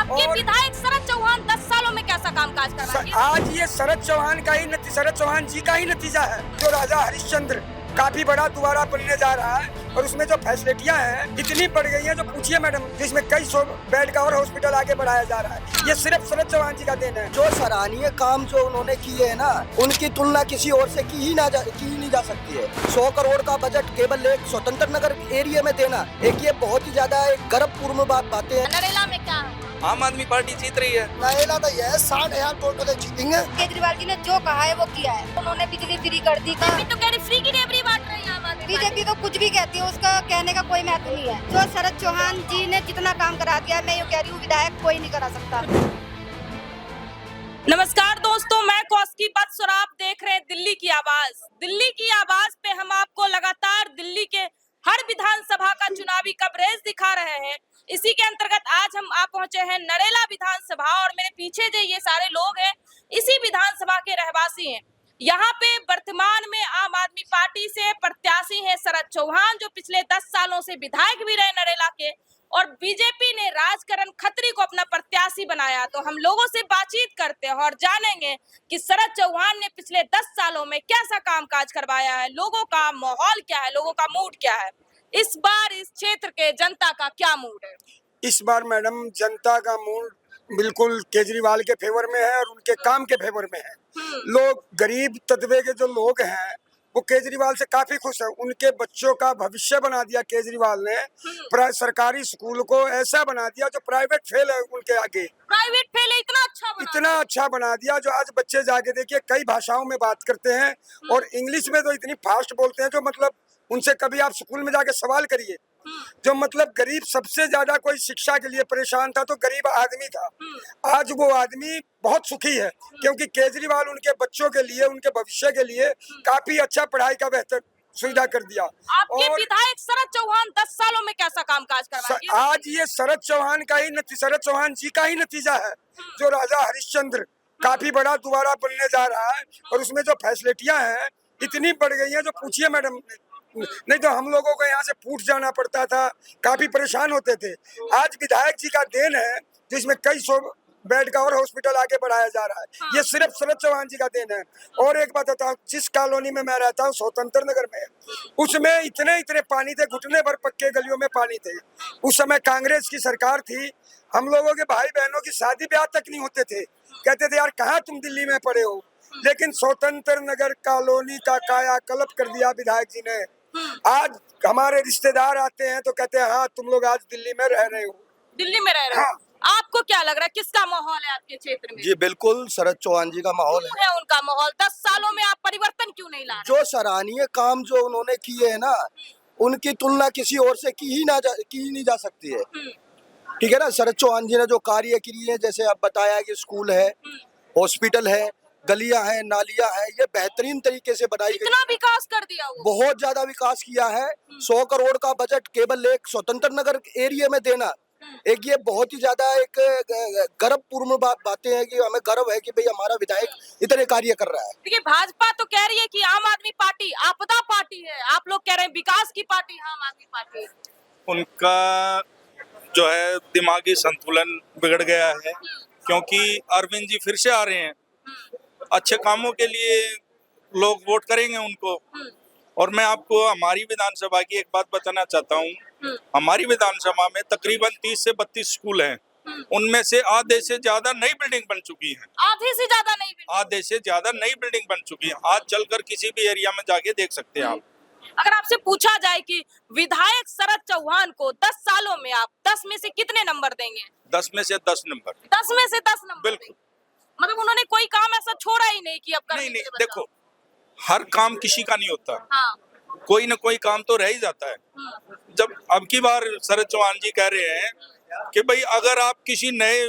आपके विधायक शरद चौहान 10 सालों में कैसा कामकाज करवाएंगे? आज ये शरद चौहान का ही शरद चौहान जी का ही नतीजा है। जो राजा हरिश्चंद्र काफी बड़ा दोबारा बनने जा रहा है और उसमें जो फैसिलिटियां हैं इतनी बढ़ गई हैं जो पूछिए मैडम, जिसमें कई सौ बेड का और हॉस्पिटल आगे बढ़ाया जा रहा है। ये सिर्फ शरद चौहान जी का देन है। जो सराहनीय काम जो उन्होंने किए है ना, उनकी तुलना किसी और से की ही नहीं जा सकती है। 100 करोड़ का बजट केवल एक स्वतंत्र नगर एरिया में देना, एक ये बहुत ही ज्यादा एक गर्वपूर्ण बातें है। नरेला में क्या आम आदमी पार्टी जीत रही है। नरेला तो यह 60,000 टोटल जीतेंगे। केजरीवाल जी ने जो कहा है वो किया है। उन्होंने बिजली फ्री कर दी। बीजेपी तो कह रही फ्री की रेवड़ी बांट रही है आम आदमी। बीजेपी तो कुछ भी कहती है, उसका कहने का कोई महत्व नहीं है। जो शरद चौहान जी ने जितना काम करा दिया, मैं ये कह रही हूँ विधायक कोई नहीं करा सकता। नमस्कार दोस्तों, मैं कौशिकी बत्स और आप देख रहे हैं दिल्ली की आवाज। दिल्ली की आवाज पे हम आपको लगातार दिल्ली के हर विधानसभा का चुनावी कवरेज दिखा रहे हैं। इसी के अंतर्गत आज हम आ पहुंचे हैं नरेला विधानसभा और मेरे पीछे जो ये सारे लोग हैं इसी विधानसभा के रहवासी हैं। यहाँ पे वर्तमान में आम आदमी पार्टी से प्रत्याशी हैं शरद चौहान, जो पिछले 10 सालों से विधायक भी रहे नरेला के, और बीजेपी ने राजकरण खत्री को अपना प्रत्याशी बनाया। तो हम लोगों से बातचीत करते हैं और जानेंगे कि शरद चौहान ने पिछले 10 सालों में कैसा कामकाज करवाया है, लोगों का माहौल क्या है, लोगों का मूड क्या है, इस बार इस क्षेत्र के जनता का क्या मूड है। इस बार मैडम जनता का मूड बिल्कुल केजरीवाल के फेवर में है और उनके काम के फेवर में है। लोग गरीब तबके के जो लोग हैं वो केजरीवाल से काफी खुश है। उनके बच्चों का भविष्य बना दिया केजरीवाल ने। सरकारी स्कूल को ऐसा बना दिया जो प्राइवेट फेल है उनके आगे। प्राइवेट फेल है, इतना अच्छा बना दिया जो आज बच्चे जाके देखिए कई भाषाओं में बात करते हैं और इंग्लिश में तो इतनी फास्ट बोलते हैं जो मतलब उनसे कभी आप स्कूल में जाके सवाल करिए। जो मतलब गरीब सबसे ज्यादा कोई शिक्षा के लिए परेशान था तो गरीब आदमी था। आज वो आदमी बहुत सुखी है क्योंकि केजरीवाल उनके बच्चों के लिए, उनके भविष्य के लिए काफी अच्छा पढ़ाई का बेहतर सुविधा कर दिया। आपके विधायक शरद चौहान 10 सालों में कैसा कामकाज करवाएंगे? आज ये शरद चौहान का ही शरद चौहान जी का ही नतीजा है। जो राजा हरिश्चंद्र काफी बड़ा दोबारा बनने जा रहा है और उसमें जो फैसिलिटियां हैं इतनी बढ़ गई हैं जो पूछिए मैडम, नहीं तो हम लोगों को यहाँ से फूट जाना पड़ता था, काफी परेशान होते थे। आज विधायक जी का देन है जिसमें कई सौ बेड का और हॉस्पिटल आगे बढ़ाया जा रहा है। ये सिर्फ शरद चौहान जी का देन है। और एक बात बताऊं, जिस कॉलोनी में मैं रहता हूँ स्वतंत्र नगर में, उसमें इतने पानी थे, घुटने भर पक्के गलियों में पानी थे। उस समय कांग्रेस की सरकार थी। हम लोगों के भाई बहनों की शादी ब्याह तक नहीं होते थे। कहते थे यार कहाँ तुम दिल्ली में पड़े हो, लेकिन स्वतंत्र नगर कॉलोनी का कायाकल्प कर दिया विधायक जी ने। आज हमारे रिश्तेदार आते हैं तो कहते हैं हाँ तुम लोग आज दिल्ली में रह रहे हो। दिल्ली में रह रहे हो। आपको क्या लग रहा है, किसका माहौल है आपके क्षेत्र में? जी बिल्कुल शरद चौहान जी का माहौल है उनका माहौल। 10 सालों में आप परिवर्तन क्यों नहीं ला रहे? जो सराहनीय काम जो उन्होंने किए है ना, उनकी तुलना किसी और से की ही नहीं जा सकती है। ठीक है ना। शरद चौहान जी ने जो कार्य किए हैं, जैसे आप बताया कि स्कूल है, हॉस्पिटल है, गलियां हैं, नालियां हैं, ये बेहतरीन तरीके से बनाई गई। इतना विकास कर दिया वो। बहुत ज्यादा विकास किया है। 100 करोड़ का बजट केवल एक स्वतंत्र नगर एरिया में देना, एक ये बहुत ही ज्यादा एक गर्वपूर्ण बातें हैं कि हमें गर्व है कि भाई हमारा विधायक इतने कार्य कर रहा है। देखिए भाजपा तो कह रही है कि आम आदमी पार्टी आपदा पार्टी है, आप लोग कह रहे हैं विकास की पार्टी है आम आदमी पार्टी। उनका जो है दिमागी संतुलन बिगड़ गया है क्योंकि अरविंद जी फिर से आ रहे हैं। अच्छे कामों के लिए लोग वोट करेंगे उनको। और मैं आपको हमारी विधानसभा की एक बात बताना चाहता हूँ। हमारी विधानसभा में तकरीबन 30 से 32 स्कूल हैं। उनमें से आधे से ज्यादा नई बिल्डिंग बन चुकी है। आधे से ज्यादा नई बिल्डिंग बन चुकी है। आज चलकर किसी भी एरिया में जाके देख सकते हैं आप। अगर आपसे पूछा जाए कि विधायक शरद चौहान को 10 सालों में आप 10 में से कितने नंबर देंगे? 10 में से 10 नंबर। 10 में से 10 नंबर बिल्कुल। मतलब उन्होंने कोई काम ऐसा छोड़ा ही नहीं कि अब करने नहीं, देखो हर काम किसी का नहीं होता। कोई ना कोई काम तो रह ही जाता है। जब अब की बार शरद चौहान जी कह रहे हैं कि भाई अगर आप किसी नए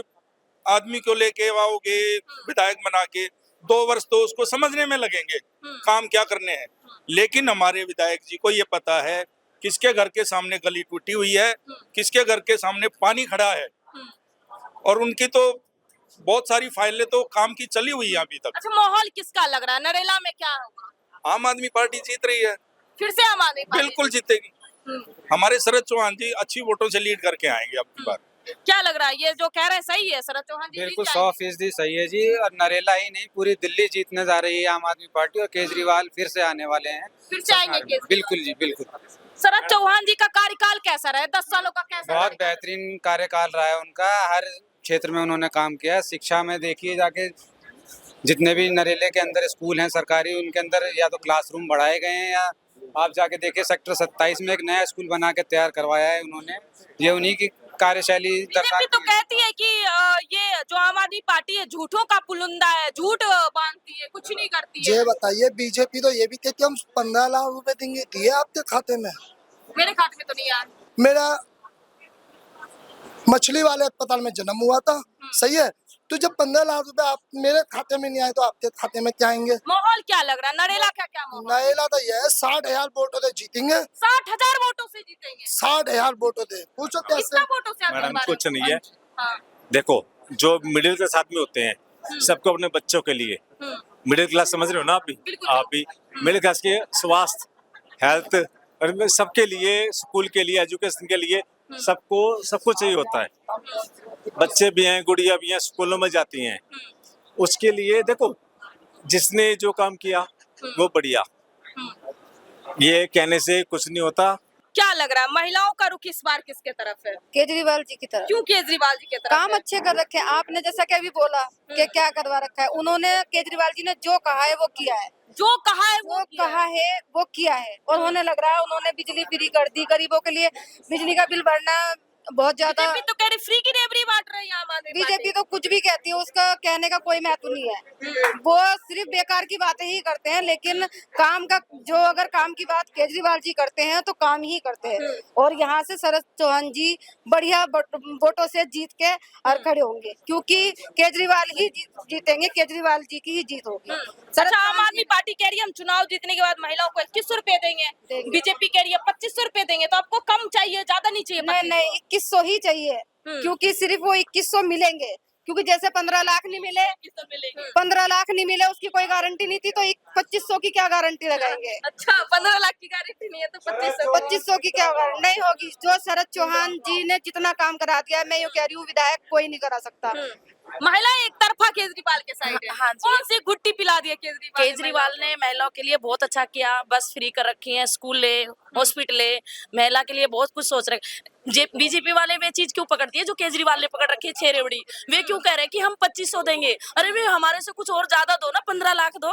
आदमी को लेके आओगे विधायक बना के, 2 वर्ष तो उसको समझने में लगेंगे काम क्या करने हैं। लेकिन हमारे विधायक जी को ये पता है किसके घर के सामने गली टूटी हुई है, किसके घर के सामने पानी खड़ा है, और उनकी तो बहुत सारी फाइलें तो काम की चली हुई है अभी तक। अच्छा, माहौल किसका लग रहा है? नरेला में क्या होगा? आम आदमी पार्टी जीत रही है। फिर से आम आदमी पार्टी बिल्कुल जीतेगी। हमारे शरद चौहान जी अच्छी वोटों से लीड करके आएंगे अब की बार। क्या लग रहा है, ये जो कह रहे हैं सही है, शरद चौहान जी बिल्कुल जीत 100% सही है जी। और नरेला ही नहीं, पूरी दिल्ली जीतने जा रही है आम आदमी पार्टी, और केजरीवाल फिर से आने वाले हैं फिर से आएंगे सरकार में। केजरीवाल। बिल्कुल जी, बिल्कुल। शरद चौहान जी का कार्यकाल कैसा रहा है, 10 सालों का कैसा बहुत रहेगा? बेहतरीन कार्यकाल रहा है उनका। हर क्षेत्र में उन्होंने काम किया। शिक्षा में देखिए जाके, जितने भी नरेले के अंदर स्कूल हैं सरकारी, उनके अंदर या तो क्लासरूम बढ़ाए गए हैं, या आप जाके देखिए सेक्टर 27 में एक नया स्कूल बना के तैयार करवाया है उन्होंने। ये उन्हीं की कार्यशैली बीजेपी दर्शाती तो है। कहती है कि ये जो आम आदमी पार्टी है झूठों का पुलिंदा है, झूठ बांधती है, कुछ नहीं करती है। ये बताइए, बीजेपी तो ये भी कहती है हम 15 लाख रुपए देंगे, दिए आपके खाते में? मेरे खाते में तो नहीं आया। मेरा मछली वाले अस्पताल में जन्म हुआ था, सही है, तो जब 15 लाख रुपए आप मेरे खाते में नहीं आए तो आपके खाते में क्या आएंगे? माहौल क्या लग रहा है, नरेला का क्या माहौल? नरेला तो ये है, 60,000 वोटों से जीतेंगे, 60,000 वोटों से जीतेंगे। 60,000 वोटों से। पूछो कितना कैसे? वोटों से? आप मैडम, इस बारे कुछ में? नहीं है। हाँ। देखो, जो मिडिल क्लास आदमी होते हैं सबको अपने बच्चों के लिए, मिडिल क्लास समझ रहे हो ना आप भी? बिल्कुल। आप भी मिडिल क्लास के स्वास्थ्य, हेल्थ, और इनमें सबके लिए, स्कूल के लिए, एजुकेशन के लिए सबको सब कुछ चाहिए होता है। बच्चे भी हैं, गुड़िया भी हैं, स्कूलों में जाती हैं, उसके लिए देखो जिसने जो काम किया वो बढ़िया। ये कहने से कुछ नहीं होता। क्या लग रहा है, महिलाओं का रुख इस बार किसके तरफ है? केजरीवाल जी की तरफ। क्यों केजरीवाल जी के तरफ काम है? अच्छे कर रखे हैं आपने, जैसा कि अभी बोला कि क्या करवा रखा है उन्होंने। केजरीवाल जी ने जो कहा है वो किया है, जो कहा है वो कहा है वो किया है। और उन्हें लग रहा है उन्होंने बिजली फ्री कर दी, गरीबों के लिए बिजली का बिल भरना बहुत ज्यादा। बीजेपी तो कह रही फ्री की रेबड़ी बांट रही है आम आदमी बीजेपी तो कुछ भी कहती है, उसका कहने का कोई महत्व नहीं है। वो सिर्फ बेकार की बातें ही करते हैं, लेकिन काम का जो अगर काम की बात केजरीवाल जी करते हैं तो काम ही करते हैं। और यहाँ से शरद चौहान जी बढ़िया वोटों से जीत के और खड़े होंगे, क्योंकि केजरीवाल ही जीतेंगे, केजरीवाल जी की ही जीत होगी। अच्छा, आम आदमी पार्टी कह रही है हम चुनाव जीतने के बाद महिलाओं को 2100 रुपए देंगे, बीजेपी कह रही है 2500 रुपए देंगे, तो आपको कम चाहिए, ज्यादा नहीं चाहिए? नहीं नहीं, 2100 ही चाहिए, क्योंकि सिर्फ वो 2100 मिलेंगे। क्योंकि जैसे 15 लाख नहीं मिले, 15 लाख नहीं मिले, उसकी कोई गारंटी नहीं थी, तो 2500 की क्या गारंटी लगाएंगे? अच्छा, 15 लाख की गारंटी नहीं है तो 2500 की क्या गारंटी नहीं होगी। जो शरद चौहान जी ने जितना काम करा दिया है, मैं ये कह रही हूँ विधायक कोई नहीं करा सकता। महिलाएं एक तरफा केजरीवाल के साइड है। हाँ जी। कौन सी गुट्टी पिला दी है केजरीवाल? केजरीवाल ने महिलाओं के लिए बहुत अच्छा किया, बस फ्री कर रखी है, स्कूल है, हॉस्पिटल है, महिला के लिए बहुत कुछ सोच रहे। बीजेपी वाले वे चीज क्यों पकड़ती है जो केजरीवाल ने पकड़ रखी है, छेरेवड़ी। वे क्यों कह रहे हैं कि हम 2500 देंगे? अरे वे हमारे से कुछ और ज्यादा दो ना, 15 लाख दो।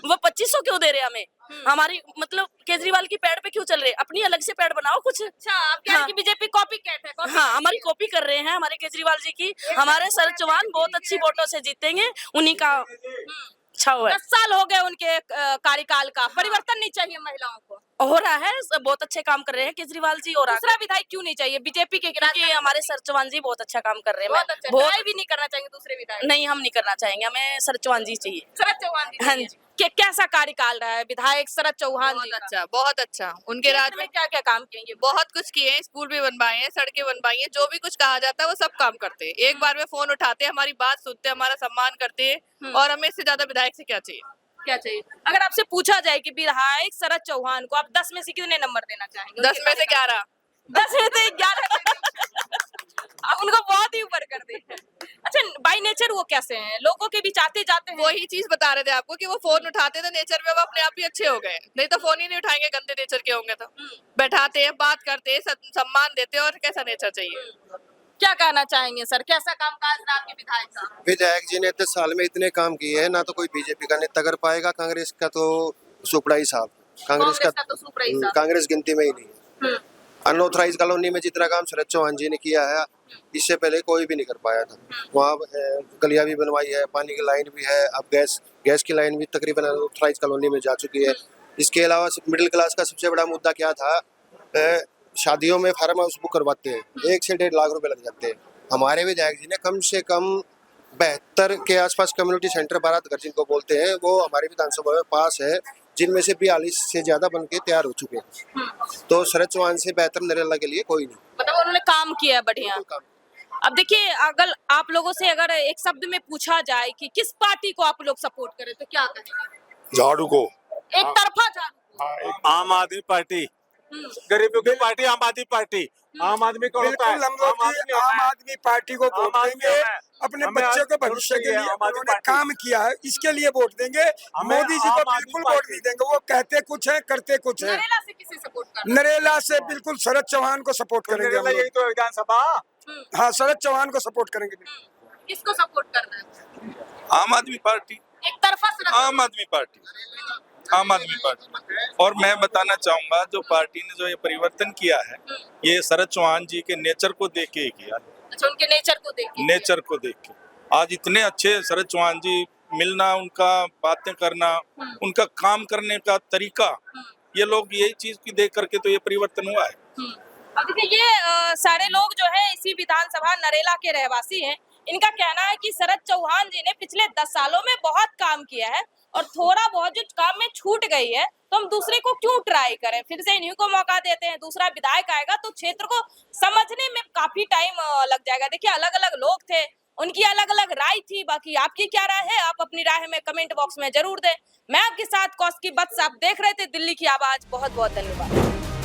वो 2500 क्यों दे रहे हैं हमें? हमारी मतलब केजरीवाल की पैड पे क्यों चल रहे? अपनी अलग से पैड बनाओ कुछ। अच्छा, आप कह रहे हैं कि बीजेपी कॉपी कहते हैं? हाँ, हमारी कॉपी कर रहे हैं हमारे केजरीवाल जी की। हमारे शरद चौहान बहुत अच्छी वोटों से जीतेंगे, उन्हीं का अच्छा हुआ है। 10 साल हो गए उनके कार्यकाल का, परिवर्तन नहीं चाहिए महिलाओं को? हो रहा है, बहुत अच्छे काम कर रहे हैं केजरीवाल जी। और दूसरा विधायक क्यों नहीं चाहिए बीजेपी के? क्योंकि हमारे शरद चौहान जी बहुत अच्छा काम कर रहे हैं। बहुत अच्छा, बहुत ट्राई भी नहीं करना चाहिए दूसरे विधायक? नहीं, हम नहीं करना चाहेंगे, हमें शरद चौहान जी चाहिए। शरद चौहान जी हाँ चाहिए। जी। कैसा कार्यकाल रहा है विधायक शरद चौहान जी का? अच्छा, बहुत अच्छा। उनके राज में क्या क्या काम किए? बहुत कुछ किए हैं, स्कूल भी बनवाए हैं, सड़कें बनवाई हैं, जो भी कुछ कहा जाता है वो सब काम करते हैं। एक बार में फोन उठाते हैं, हमारी बात सुनते हैं, हमारा सम्मान करते हैं, और हमें इससे ज्यादा विधायक से क्या चाहिए? क्या चाहिए? अगर आपसे पूछा जाए कि विधायक शरद चौहान को आप 10 में से कितने नंबर देना चाहेंगे? 10 में से 11। 10 में से 11 आप उनको बहुत ही ऊपर कर देते हैं। अच्छा, बाय नेचर वो कैसे हैं? लोगों के बीच आते जाते हैं? वही चीज बता रहे थे आपको कि वो फोन उठाते थे, नेचर में वो अपने आप ही अच्छे हो गए, नहीं तो फोन ही नहीं उठाएंगे गंदे नेचर के होंगे तो। बैठाते हैं, बात करते हैं, सम्मान देते हैं, और कैसा नेचर चाहिए? क्या कहना चाहेंगे सर, कैसा कामकाज रहा आपके विधायक का? विधायक जी ने 10 साल में इतने काम किए हैं, ना तो कोई बीजेपी का नेता कर पाएगा। कांग्रेस का तो सुपड़ा ही साहब, कांग्रेस का तो सुपर ही साहब। कांग्रेस गिनती में ही नहीं है। अनऑथराइज कॉलोनी में जितना काम शरद चौहान जी ने किया है, इससे पहले कोई भी नहीं कर पाया था। वहाँ गलियां भी बनवाई है, पानी की लाइन भी है, अब गैस की लाइन भी तकरीबन अनऑथराइज कॉलोनी में जा चुकी है। इसके अलावा मिडिल क्लास का सबसे बड़ा मुद्दा क्या था, शादियों में फार्म हाउस बुक करवाते हैं, 1 से 1.5 लाख रुपए लग जाते हैं। हमारे विधायक जी ने कम से कम 72 के आसपास कम्युनिटी सेंटर बारात घर जिनको बोलते हैं, वो हमारे विधानसभा में पास है, जिनमें से 42 से ज्यादा बन के तैयार हो चुके हैं। तो शरद चौहान से बेहतर नरेला के लिए कोई नहीं। मतलब उन्होंने काम किया है बढ़िया। अब देखिए, अगर आप लोगों से अगर एक शब्द में पूछा जाए कि किस पार्टी को आप लोग सपोर्ट करें तो क्या कहेंगे? झाड़ू को। एक तरफा झाड़ू। आम आदमी पार्टी। गरीबों की पार्टी आम आदमी पार्टी। आम आदमी कौन होता है? बिल्कुल हम लोग जी आम आदमी पार्टी को वोट आम आदमी देंगे, हमें है। अपने हमें बच्चे आज को भविष्य के चाहिए लिए आम आदमी उन्होंने पार्टी। काम किया है, इसके लिए वोट देंगे। हमें मोदी जी को आम आदमी बिल्कुल पार्टी। वोट नहीं देंगे, वो कहते कुछ है करते कुछ है। नरेला से किसे सपोर्ट करना नरेला से बिल्कुल शरद चौहान को सपोर्ट करेंगे हम यही लोग। तो विधानसभा। हाँ, शरद चौहान को सपोर्ट करेंगे। किसको सपोर्ट करना है? आम आदमी पार्टी, एक तरफा से आम आदमी पार्टी, आम आदमी पार्टी। और मैं बताना चाहूंगा जो पार्टी ने जो ये परिवर्तन किया है, ये शरद चौहान जी के नेचर को देख के ही किया है। अच्छा, उनके नेचर को देख के। नेचर को देख के आज इतने अच्छे शरद चौहान जी मिलना, उनका बातें करना, उनका काम करने का तरीका, ये लोग यही चीज की देख करके तो ये परिवर्तन हुआ है। अब देखिए ये सारे लोग जो है इसी विधानसभा नरेला के रहवासी हैं। इनका कहना है कि शरद चौहान जी ने पिछले 10 सालों में बहुत काम किया है और थोड़ा बहुत जो काम में छूट गई है तो हम दूसरे को क्यों ट्राई करें, फिर से इन्हीं को मौका देते हैं। दूसरा विधायक आएगा तो क्षेत्र को समझने में काफी टाइम लग जाएगा। देखिए अलग अलग लोग थे, उनकी अलग अलग राय थी। बाकी आपकी क्या राय है, आप अपनी राय हमें कमेंट बॉक्स में जरूर दें। मैं आपके साथ कौशिकी बत्स, आप देख रहे थे दिल्ली की आवाज। बहुत बहुत धन्यवाद।